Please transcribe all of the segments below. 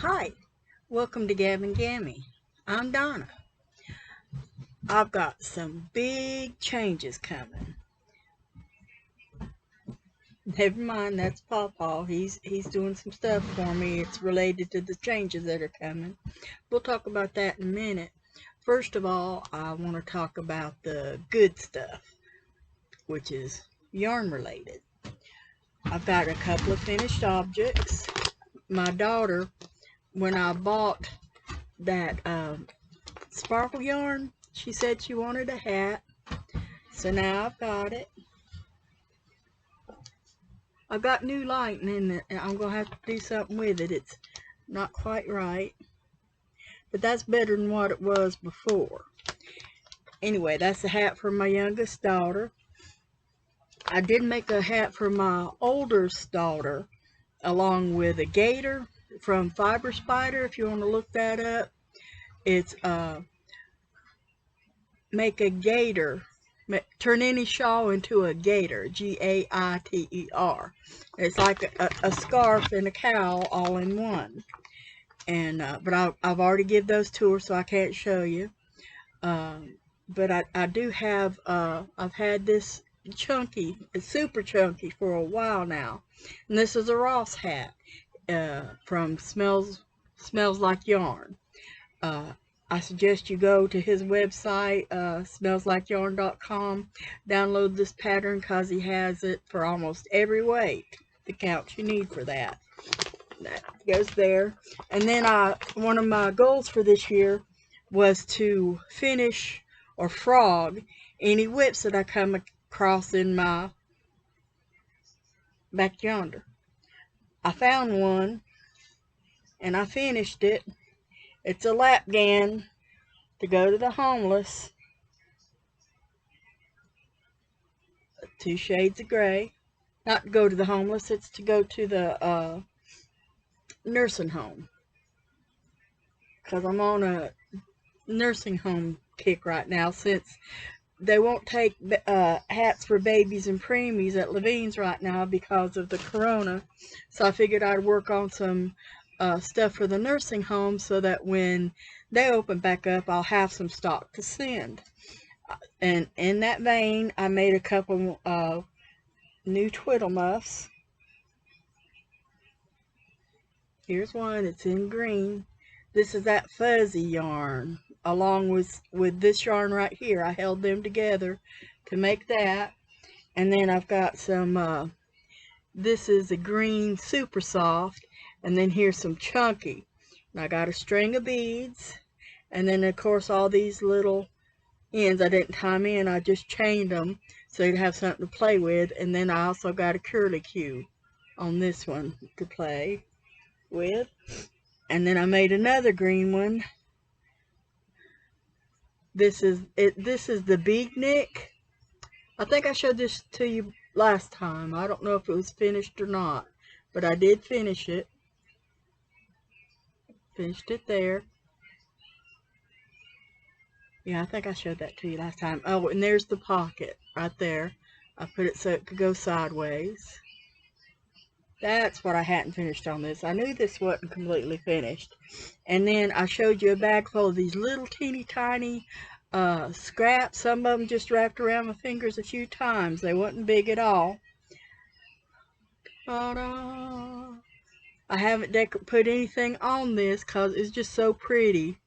Hi, welcome to Gavin Gammy. I'm Donna. I've got some big changes coming. Never mind, that's Pawpaw. He's doing some stuff for me. It's related to the changes that are coming. We'll talk about that in a minute. First of all, I want to talk about the good stuff, which is yarn related. I've got a couple of finished objects. My daughter, when I bought that sparkle yarn, she said she wanted a hat. So now I've got it. I've got new lighting in it, and I'm going to have to do something with it. It's not quite right, but that's better than what it was before. Anyway, that's a hat for my youngest daughter. I did make a hat for my oldest daughter, along with a gator from Fiber Spider, if you want to look that up. It's make a gator, turn any shawl into a gator, Gaiter. It's like a scarf and a cowl all in one. And but I've already give those to her, so I can't show you. But I do have I've had this chunky, it's super chunky for a while now, and this is a Ross hat from Smells Like Yarn. I suggest you go to his website, smells-like-yarn.com, download this pattern because he has it for almost every weight, the count you need for that. That goes there. And then one of my goals for this year was to finish or frog any whips that I come across in my back yonder. I found one and I finished it. It's a lap gan to go to the homeless. 2 shades of gray. Not to go to the homeless, it's to go to the nursing home. Because I'm on a nursing home kick right now, since they won't take hats for babies and preemies at Levine's right now because of the corona. So I figured I'd work on some stuff for the nursing home so that when they open back up, I'll have some stock to send. And in that vein, I made a couple new twiddle muffs. Here's one, it's in green. This is that fuzzy yarn, along with this yarn right here. I held them together to make that. And then I've got some, this is a green super soft, and then here's some chunky. And I got a string of beads, and then of course all these little ends I didn't tie them in, I just chained them so you'd have something to play with. And then I also got a curlicue on this one to play with. And then I made another green one. This is it. This is the beadnik. I think I showed this to you last time. I don't know if it was finished or not, but I did finish it. Finished it there. Yeah, I think I showed that to you last time. Oh, and there's the pocket right there. I put it so it could go sideways. That's what I hadn't finished on this. I knew this wasn't completely finished. And then I showed you a bag full of these little teeny tiny scraps. Some of them just wrapped around my fingers a few times. They wasn't big at all. Ta-da! I haven't put anything on this because it's just so pretty.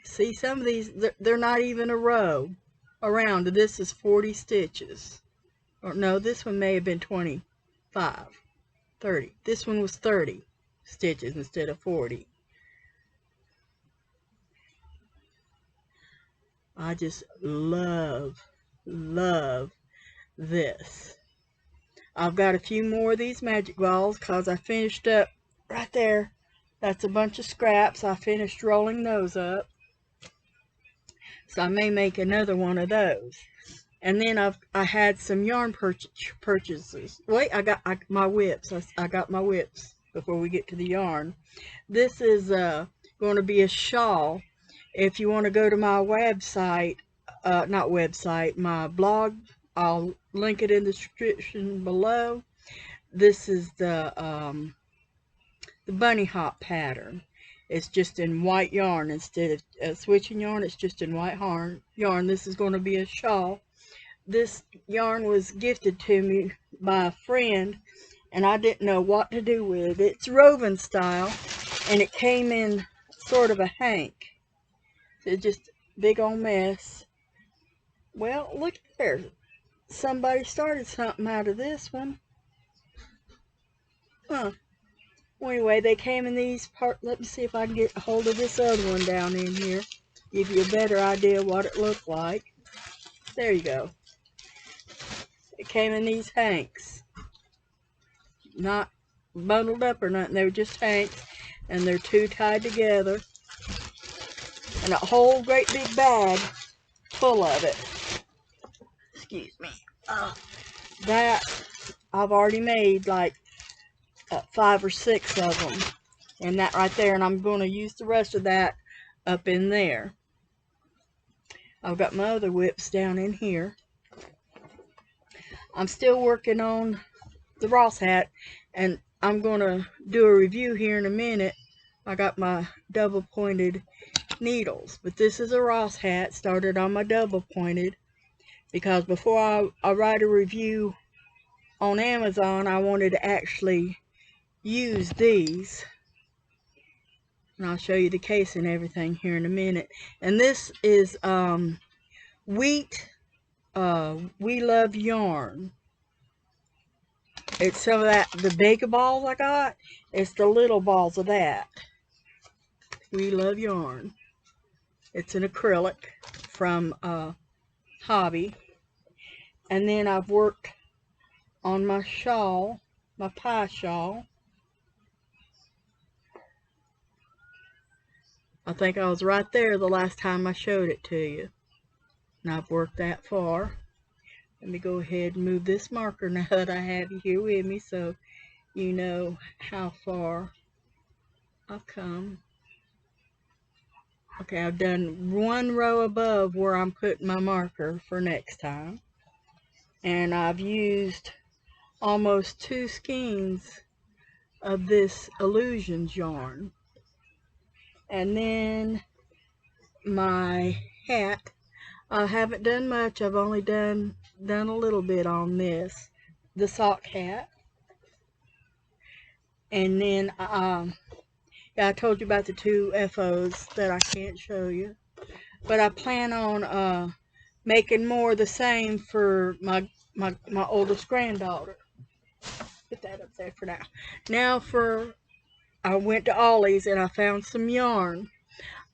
See, some of these, they're not even a row around. This is 40 stitches. Or no, this one may have been 25. 30. This one was 30 stitches instead of 40. I just love this. I've got a few more of these magic balls because I finished up right there. That's a bunch of scraps. I finished rolling those up. So I may make another one of those. And then I had some yarn purchases. Wait, I got my whips. I got my whips before we get to the yarn. This is going to be a shawl. If you want to go to my website, not website, my blog, I'll link it in the description below. This is the the bunny hop pattern. It's just in white yarn instead of switching yarn. It's just in white yarn. This is going to be a shawl. This yarn was gifted to me by a friend, and I didn't know what to do with it. It's Roven style, and it came in sort of a hank. It's just a big old mess. Well, look there. Somebody started something out of this one. Huh. Well, anyway, they came in these let me see if I can get a hold of this other one down in here. Give you a better idea what it looked like. There you go. It came in these hanks. Not bundled up or nothing. They were just hanks. And they're two tied together. And a whole great big bag full of it. Excuse me. That I've already made like 5 or 6 of them. And that right there. And I'm going to use the rest of that up in there. I've got my other whips down in here. I'm still working on the Ross hat, and I'm going to do a review here in a minute. I got my double pointed needles, but this is a Ross hat, started on my double pointed, because before I write a review on Amazon, I wanted to actually use these. And I'll show you the case and everything here in a minute. And this is wheat We Love yarn. It's some of that, the big balls I got, it's the little balls of that. We Love yarn. It's an acrylic from Hobby. And then I've worked on my shawl, my pie shawl. I think I was right there the last time I showed it to you. And I've worked that far. Let me go ahead and move this marker now that I have you here with me, so you know how far I've come. Okay, I've done one row above where I'm putting my marker for next time. And I've used almost 2 skeins of this Illusions yarn. And then my hat, I haven't done much. I've only done a little bit on this, the sock hat. And then yeah, I told you about the 2 FOs that I can't show you, but I plan on making more the same for my oldest granddaughter. Put that up there for now. Now I went to Ollie's and I found some yarn.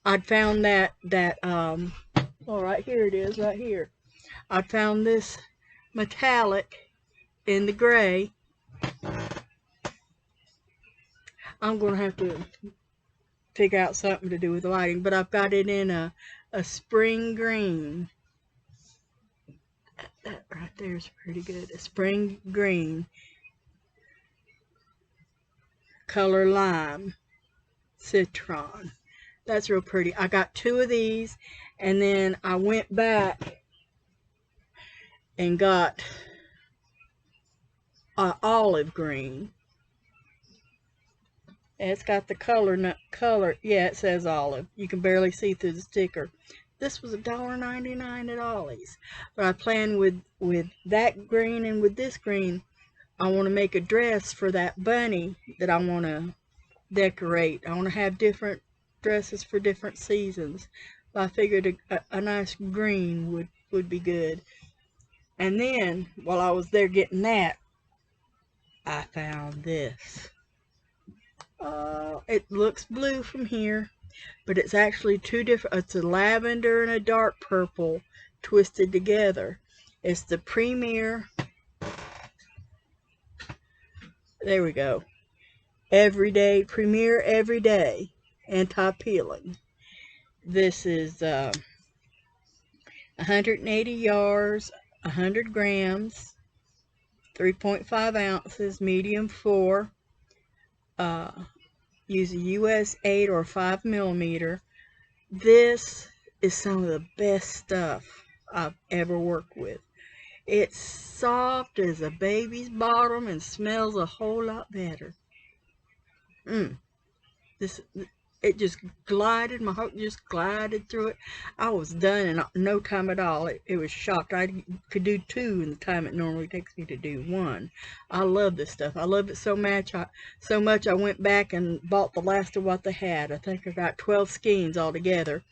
I'd found that well, right here it is, right here. I found this metallic in the gray. I'm going to have to figure out something to do with the lighting, but I've got it in a spring green. That right there is pretty good. A spring green. Color lime. Citron. That's real pretty. I got 2 of these, and then I went back and got olive green. And it's got the color, yeah, it says olive. You can barely see through the sticker. This was $1.99 at Ollie's. But I plan with that green and with this green, I want to make a dress for that bunny that I want to decorate. I want to have different dresses for different seasons. But I figured a nice green would be good. And then, while I was there getting that, I found this. It looks blue from here, but it's actually 2 different, it's a lavender and a dark purple twisted together. It's the Premier, there we go, Everyday, Premier Everyday Anti-Peeling. This is 180 yards, 100 grams, 3.5 ounces, medium 4. Use a US 8 or 5 millimeter. This is some of the best stuff I've ever worked with. It's soft as a baby's bottom and smells a whole lot better. This, it just glided, my heart just glided through it. I was done in no time at all. It was shocked. I could do 2 in the time it normally takes me to do 1. I love this stuff. I love it so much. I went back and bought the last of what they had. I think I got 12 skeins altogether.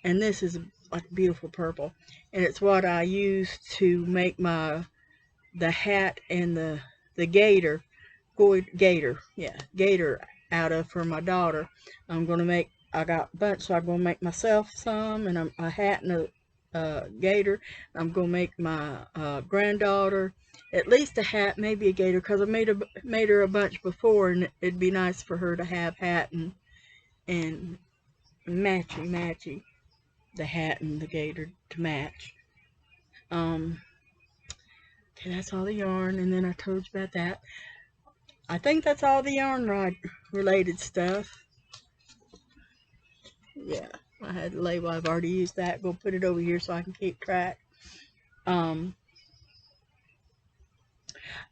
And this is like a beautiful purple. And it's what I use to make the hat and the gator out of for my daughter. I got a bunch, so I'm going to make myself some, and a hat and a gator. I'm going to make my granddaughter at least a hat, maybe a gator, because I made her a bunch before, and it'd be nice for her to have hat and matchy, the hat and the gator to match. Okay, that's all the yarn, and then I told you about that. I think that's all the yarn related stuff. Yeah, I had the label. I've already used that. Go put it over here so I can keep track. One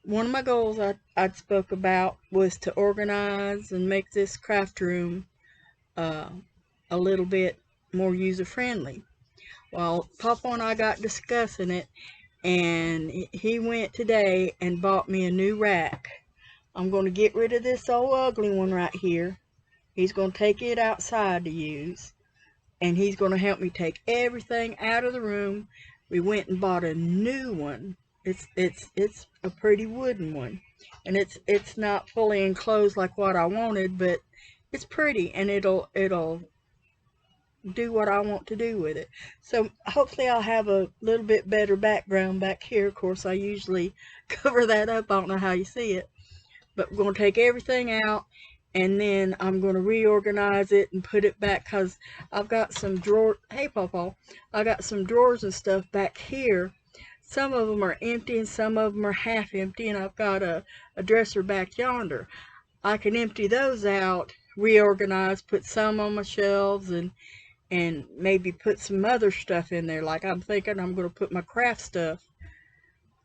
of my goals I spoke about was to organize and make this craft room a little bit more user-friendly. Well, Papa and I got discussing it, and he went today and bought me a new rack. I'm going to get rid of this old ugly one right here. He's going to take it outside to use, and he's going to help me take everything out of the room. We went and bought a new one. It's a pretty wooden one, and it's not fully enclosed like what I wanted, but it's pretty, and it'll do what I want to do with it. So hopefully I'll have a little bit better background back here. Of course, I usually cover that up. I don't know how you see it, but we're going to take everything out, and then I'm going to reorganize it and put it back, because I've got some drawers. Hey, Pawpaw, I got some drawers and stuff back here. Some of them are empty and some of them are half empty, and I've got a dresser back yonder. I can empty those out, reorganize, put some on my shelves, and maybe put some other stuff in there. Like I'm thinking I'm going to put my craft stuff.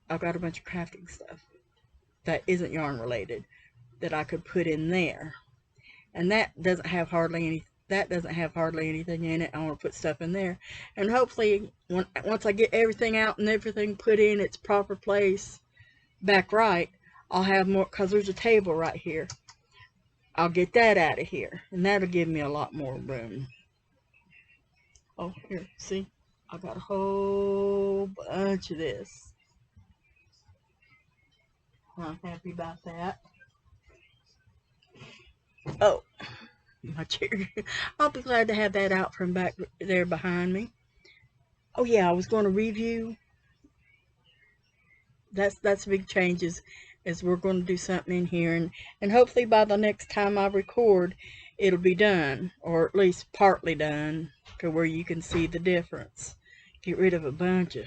I've got a bunch of crafting stuff that isn't yarn related that I could put in there, and that doesn't have hardly anything in it. I want to put stuff in there, and hopefully once I get everything out and everything put in its proper place back right, I'll have more, because there's a table right here. I'll get that out of here, and that'll give me a lot more room. Oh, here, see, I got a whole bunch of this. I'm happy about that. Oh, my chair. I'll be glad to have that out from back there behind me. Oh yeah, I was going to review. That's big changes, is we're going to do something in here, and hopefully by the next time I record, it'll be done, or at least partly done, to where you can see the difference. Get rid of a bunch of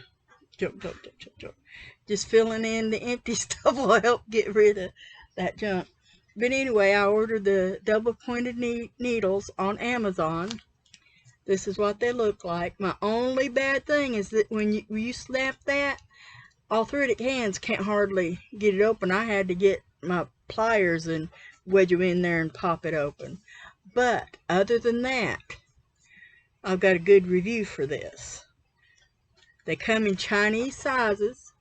junk. Just filling in the empty stuff will help get rid of that junk. But anyway, I ordered the double pointed needles on Amazon. This is what they look like. My only bad thing is that when you snap that, arthritic hands can't hardly get it open. I had to get my pliers and wedge them in there and pop it open. But other than that, I've got a good review for this. They come in Chinese sizes.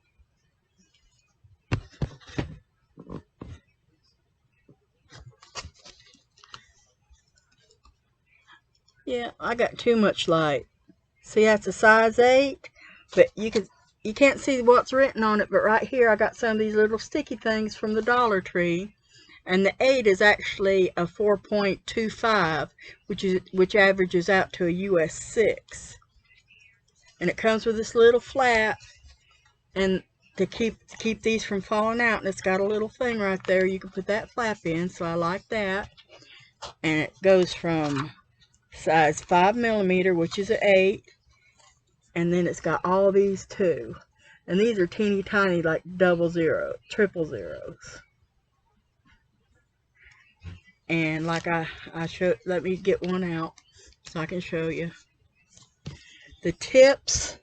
Yeah, I got too much light. See, that's a size 8, but you can't see what's written on it, but right here I got some of these little sticky things from the Dollar Tree, and the 8 is actually a 4.25, which averages out to a US 6. And it comes with this little flap, and to keep these from falling out, and it's got a little thing right there you can put that flap in, so I like that. And it goes from size 5mm, which is an 8, and then it's got all these too, and these are teeny tiny, like triple zeros. And like I showed, let me get one out so I can show you. The tips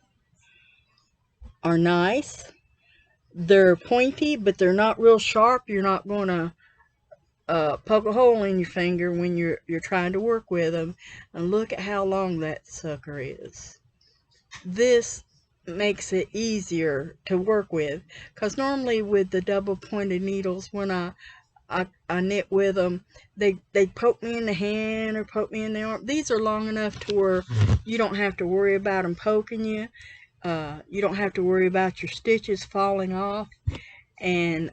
are nice. They're pointy, but they're not real sharp. You're not going to poke a hole in your finger when you're trying to work with them, and look at how long that sucker is. This makes it easier to work with, because normally with the double pointed needles, when I knit with them, they poke me in the hand or poke me in the arm. These are long enough to where you don't have to worry about them poking you. You don't have to worry about your stitches falling off, and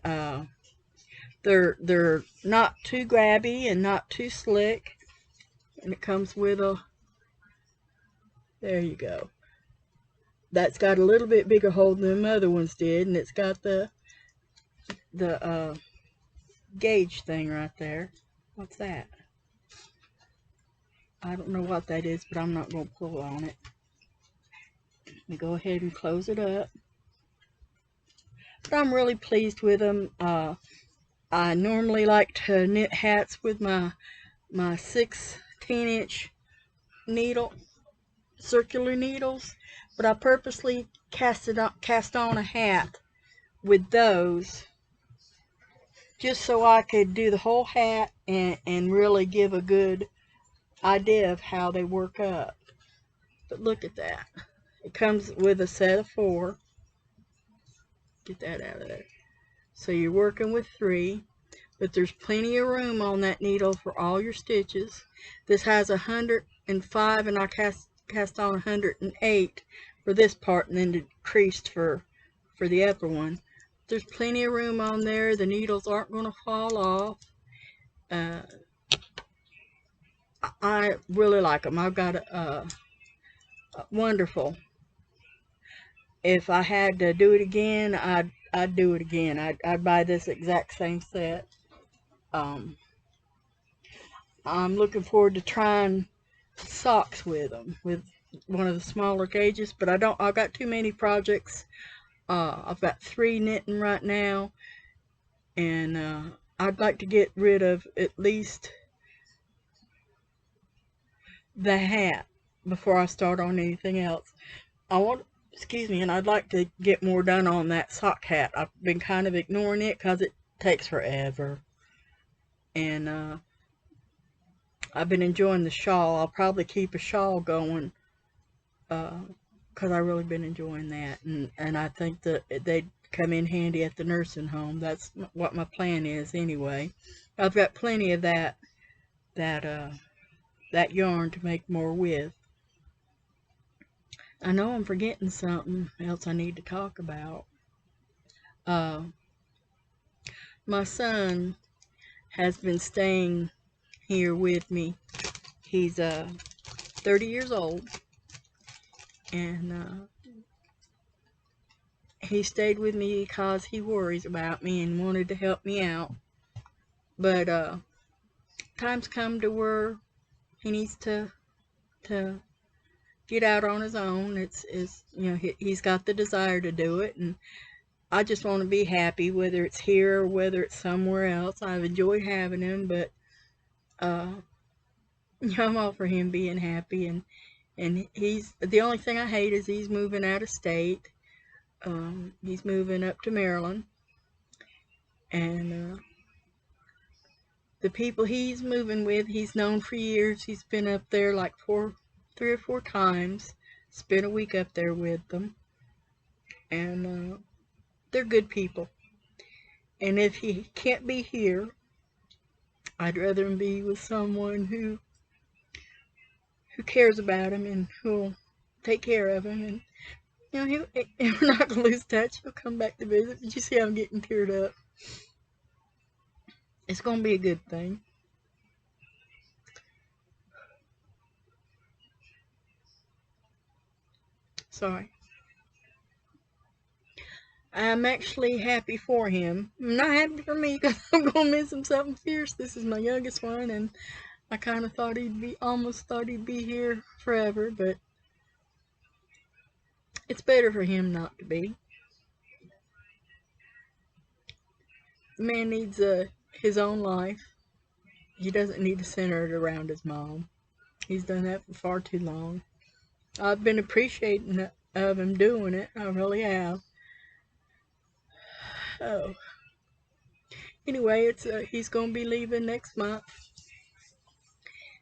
they're not too grabby and not too slick. And it comes with a, there you go. That's got a little bit bigger hole than the other ones did, and it's got the gauge thing right there. What's that? I don't know what that is, but I'm not going to pull on it. Let me go ahead and close it up. But I'm really pleased with them. I normally like to knit hats with my 16-inch needle, circular needles, but I purposely cast on a hat with those, just so I could do the whole hat and really give a good idea of how they work up. But look at that. It comes with a set of 4. Get that out of there. So you're working with 3, but there's plenty of room on that needle for all your stitches. This has 105, and I cast on 108 for this part, and then decreased for the upper one. There's plenty of room on there. The needles aren't going to fall off. I really like them. I've got a wonderful. If I had to do it again, I'd do it again. I'd buy this exact same set. I'm looking forward to trying socks with them, with one of the smaller gauges, but I've got too many projects. I've got 3 knitting right now, and I'd like to get rid of at least the hat before I start on anything else. Excuse me, and I'd like to get more done on that sock hat. I've been kind of ignoring it because it takes forever. And I've been enjoying the shawl. I'll probably keep a shawl going because I've really been enjoying that. And I think that they'd come in handy at the nursing home. That's what my plan is anyway. I've got plenty of that yarn to make more with. I know I'm forgetting something else I need to talk about. My son has been staying here with me. He's 30 years old, and he stayed with me because he worries about me and wanted to help me out. But times come to where he needs to get out on his own. It's you know, he's got the desire to do it, and I just want to be happy, whether it's here or whether it's somewhere else. I've enjoyed having him, but I'm all for him being happy, and he's the only thing I hate is he's moving out of state. He's moving up to Maryland, and the people he's moving with, he's known for years. He's been up there like 3 or 4 times. Spent a week up there with them, and they're good people. And if he can't be here, I'd rather him be with someone who cares about him and who'll take care of him. And you know, we're not gonna lose touch. He'll come back to visit. But you see, I'm getting teared up. It's gonna be a good thing. Sorry. I'm actually happy for him. I'm not happy for me because I'm gonna miss him something fierce. This is my youngest one, and I kind of thought almost thought he'd be here forever, but it's better for him not to be. The man needs his own life. He doesn't need to center it around his mom. He's done that for far too long. I've been appreciating of him doing it. I really have. Oh. anyway, it's he's gonna be leaving next month,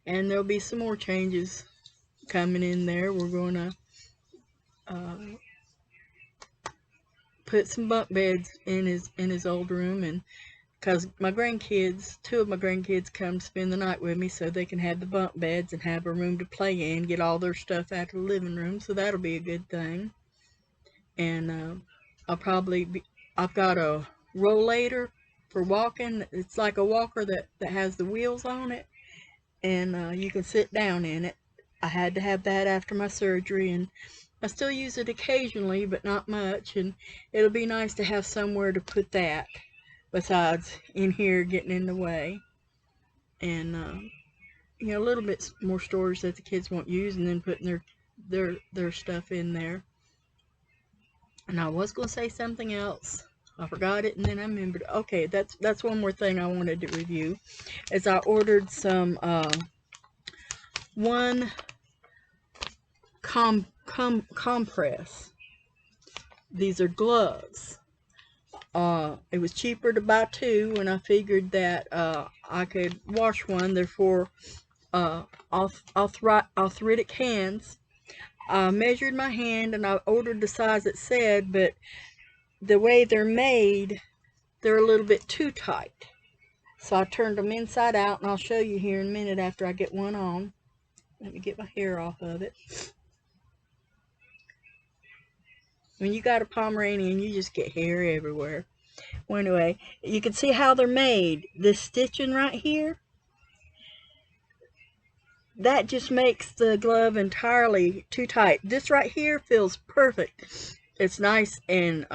and there'll be some more changes coming in there. We're gonna uh, put some bunk beds in his old room, and because my grandkids, two of my grandkids come spend the night with me, so they can have the bunk beds and have a room to play in, get all their stuff out of the living room, so that'll be a good thing. And I'll probably be, I've got a rollator for walking. It's like a walker that has the wheels on it, and you can sit down in it. I had to have that after my surgery, and I still use it occasionally, but not much, and it'll be nice to have somewhere to put that besides in here getting in the way. And you know, a little bit more storage that the kids won't use, and then putting their stuff in there. And I was going to say something else. I forgot it, and then I remembered. Okay, that's one more thing I wanted to review. Is I ordered some one compress. These are gloves. It was cheaper to buy two, and I figured that I could wash one. They're for arthritic hands. I measured my hand and I ordered the size it said, but the way they're made, they're a little bit too tight. So I turned them inside out, and I'll show you here in a minute after I get one on. Let me get my hair off of it. When you got a Pomeranian, you just get hair everywhere. Well, anyway, you can see how they're made. This stitching right here, that just makes the glove entirely too tight. This right here feels perfect. It's nice, and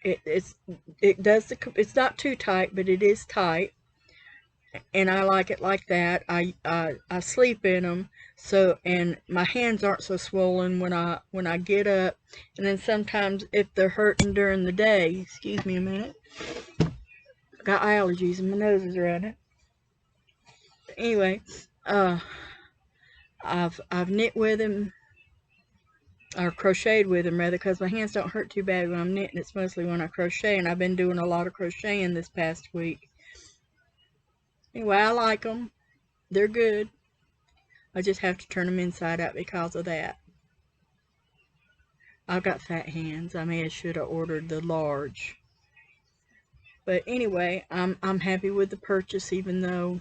it's not too tight, but it is tight, and I like it like that. I sleep in them, so, and my hands aren't so swollen when I get up. And then sometimes if they're hurting during the day, excuse me a minute, I got allergies and my nose is running. Anyway, I've knit with them, or crocheted with them rather, because my hands don't hurt too bad when I'm knitting. It's mostly when I crochet, and I've been doing a lot of crocheting this past week. Anyway, I like them. They're good. I just have to turn them inside out because of that. I've got fat hands. I may have should have ordered the large. But anyway, I'm happy with the purchase, even though,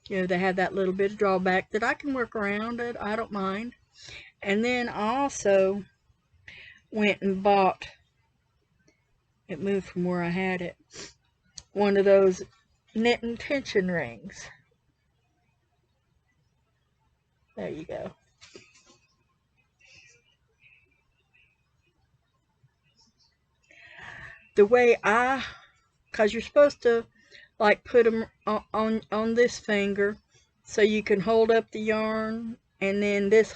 you know, they have that little bit of drawback that I can work around it. I don't mind. And then I also went and bought, it moved from where I had it, one of those knitting tension rings. There you go. The way because you're supposed to like put them on this finger so you can hold up the yarn, and then this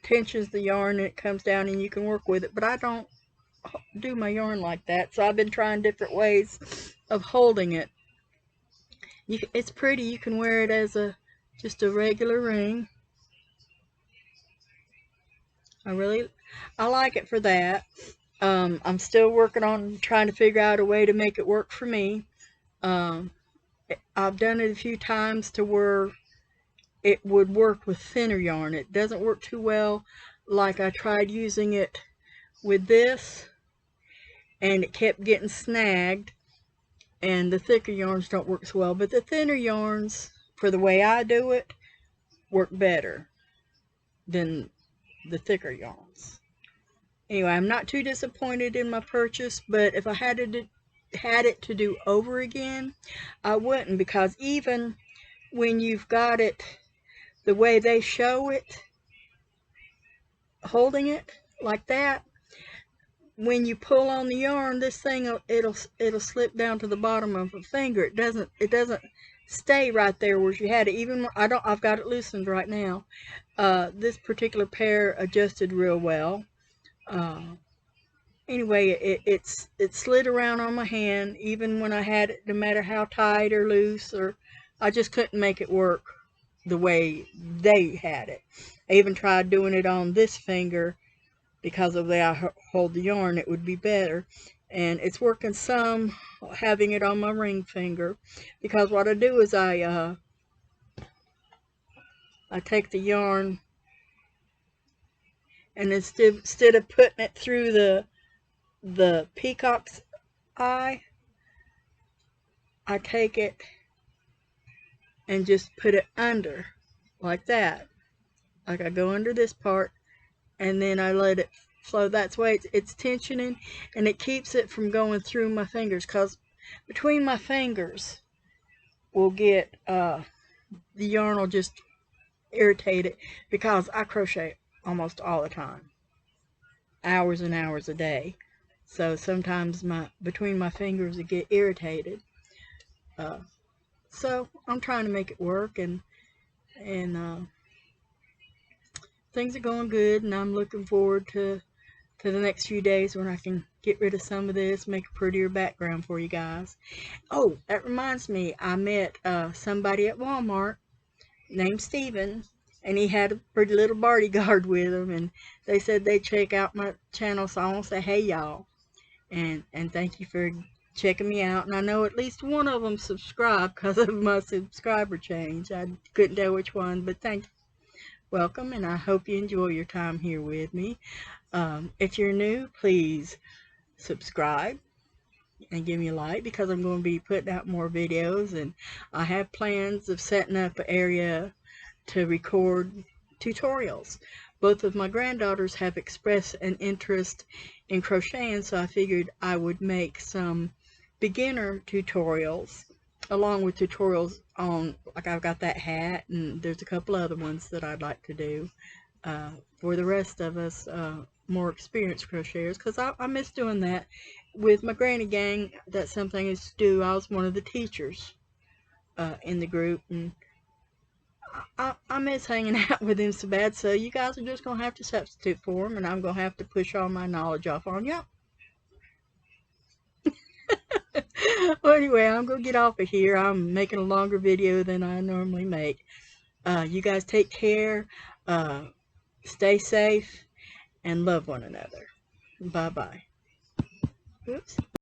tensions the yarn and it comes down and you can work with it. But I don't do my yarn like that, so I've been trying different ways of holding it. It's pretty. You can wear it as just a regular ring. I like it for that. I'm still working on trying to figure out a way to make it work for me. I've done it a few times to where it would work with thinner yarn. It doesn't work too well. Like I tried using it with this, and it kept getting snagged, and the thicker yarns don't work so well. But the thinner yarns, for the way I do it, work better than the thicker yarns. Anyway, I'm not too disappointed in my purchase, but if I had it to do over again, I wouldn't, because even when you've got it the way they show it, holding it like that, when you pull on the yarn, this thing, it'll slip down to the bottom of a finger. It doesn't stay right there where you had it. Even I've got it loosened right now. This particular pair adjusted real well. Anyway, it slid around on my hand even when I had it, no matter how tight or loose, or I just couldn't make it work the way they had it. I even tried doing it on this finger, because of the way I hold the yarn, it would be better. and it's working some having it on my ring finger, because what I do is I take the yarn, and instead of putting it through the peacock's eye, I take it and just put it under like that. Like I go under this part, and then I let it flow. That's the way it's tensioning, and it keeps it from going through my fingers, because between my fingers will get the yarn will just irritate it, because I crochet almost all the time, hours and hours a day. So sometimes between my fingers it get irritated. So I'm trying to make it work, and things are going good, and I'm looking forward to the next few days when I can get rid of some of this, make a prettier background for you guys. Oh, that reminds me, I met somebody at Walmart named Steven, and he had a pretty little bodyguard with him, and they said they'd check out my channel, so I want to say hey y'all, and thank you for checking me out. And I know at least one of them subscribed because of my subscriber change. I couldn't tell which one, but thank you. Welcome, and I hope you enjoy your time here with me. If you're new, please subscribe and give me a like, because I'm going to be putting out more videos, and I have plans of setting up an area to record tutorials. Both of my granddaughters have expressed an interest in crocheting, so I figured I would make some beginner tutorials along with tutorials on, like I've got that hat, and there's a couple other ones that I'd like to do for the rest of us more experienced crocheters, because I miss doing that with my granny gang. That's something I used to do. I was one of the teachers in the group, and I miss hanging out with them so bad. So you guys are just going to have to substitute for them, and I'm going to have to push all my knowledge off on y'all. Well, anyway, I'm going to get off of here. I'm making a longer video than I normally make. You guys take care, stay safe, and love one another. Bye-bye. Oops.